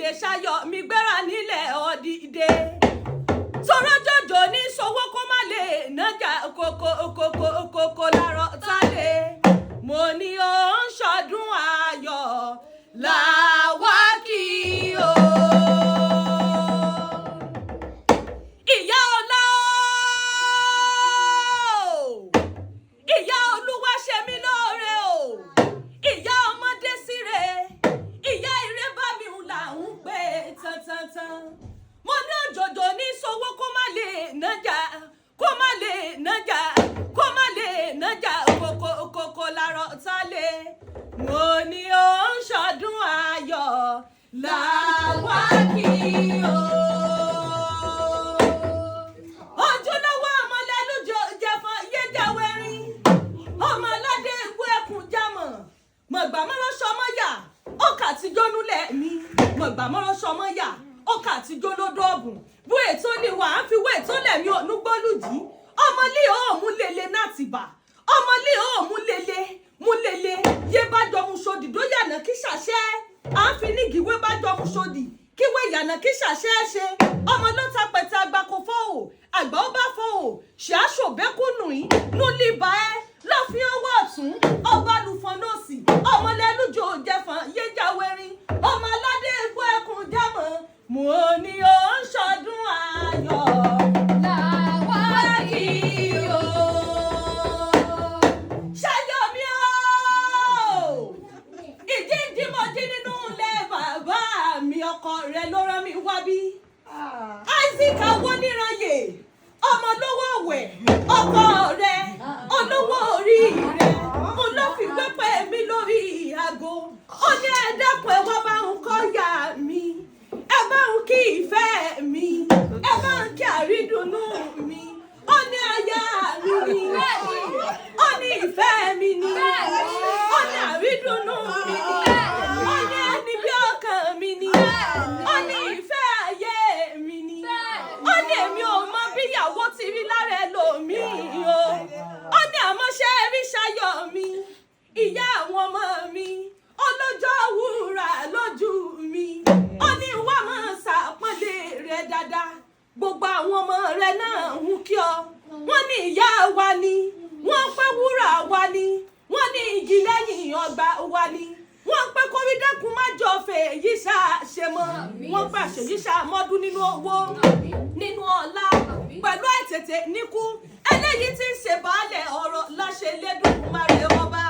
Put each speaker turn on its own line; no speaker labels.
tètè Sayomi gbéra nílẹ̀ ọ̀dìdẹ sọ̀rọ̀ jòjò ní sowó kó má lè nájà kókó lárọ̀ tálẹ̀ mo ní ó ń ṣọdún ayọ̀ làwa kí o. ìyá ọlá ìyá olúwa ṣe mí lóore o ìyá ọmọdé síre ìyá ire bá mi ń là ń pè tantantan mo ní òjòjò ní sowó kó má lè nájà kókó lárọ̀ tálẹ̀ mo ní ó ń ṣọdún ayọ̀ làwa kí o. ojúlówó ọmọlẹ́lújọ jẹ̀fọn yéjàwẹ́rin ọmọ aládé egbò ẹkùn jámọ̀ mọ̀gbàmọ́rọ́ sọmọ́yà ọkà àtijọ́ núlẹ̀ mi mọ̀gbàmọ́rọ́ sọmọ́yà ọkà àtijọ́ lódò ọ̀gùn bú ètò ni wà á fi wé ètò lẹ̀mí ònúgbólùjì ọmọlé òmù lele nàtìbà ọmọlé òmù lele yé bá jọmú sódì dó yànà kí ṣàṣẹ à ń fi nígìwé bá jọmú sódì kíwé yànà kí ṣàṣẹ ṣe ọmọ ló ta pẹ̀tẹ́ àgbà kò fọ́ o àgbà ó bá fọ́ o ṣe aṣòbẹ́kùnù yìí núlí bá ẹ lọ́fín ọwọ́ ọ̀tún ọba lùfọ́n náà sí ọmọlẹ́lújọ jẹ̀fọn yéjàwẹ́rin ọmọ aládé egbò ẹkùn jámọ̀ mo ní ó ń ṣọdún ayọ̀ làwa kí o. Sayomi o ìjíǹjí mo jí nínú ilé bàbá mi ọkọ rẹ ló rán mi wá bí Isaac Awoniranye ọmọ lówó ọ̀wẹ̀ ọkọ rẹ olówó orí rẹ mo ló fi pépè mi lórí aago ó ní ẹ dákun ẹ wá bá ń kọ́ yà mí ẹ bá ń kí ìfẹ́ mi ẹ bá ń kí àrídùnnú mi ó ní aya mi ni ó ní ìfẹ́ mi ni ó ní àrídùnnú mi ni ó ní ẹni bí ọkàn mi ni ó ní ìfẹ́ ayé mi ni ó ní èmi ò mọ bí ìyàwó ti rí lára ẹlòmíì o ó ní àmọ́ṣẹ́ rí Sayomi ìyá àwọn ọmọ mi ọlọ́jọ́ wúrà lójú mi ó ní wá máa ṣàpọ́nlé rẹ dáadáa gbogbo àwọn ọmọ rẹ náà ń kí ọ wọ́n ní ìyá wa ni wọ́n pẹ́ wúrà wa ni wọ́n ní igi lẹ́yìn ọgbà wa ni wọ́n pẹ́ kórí dẹ́kun má jọ fèyí ṣàṣe mọ́ wọ́n pẹ́ àṣeyí ṣàmọ́dún nínú owó nínú ọlá pẹ̀lú àìtètè níkú eléyìí tí ń ṣe baálẹ̀ ọ̀rọ̀ láṣẹ lẹ́dùn máa rẹ̀ ọba.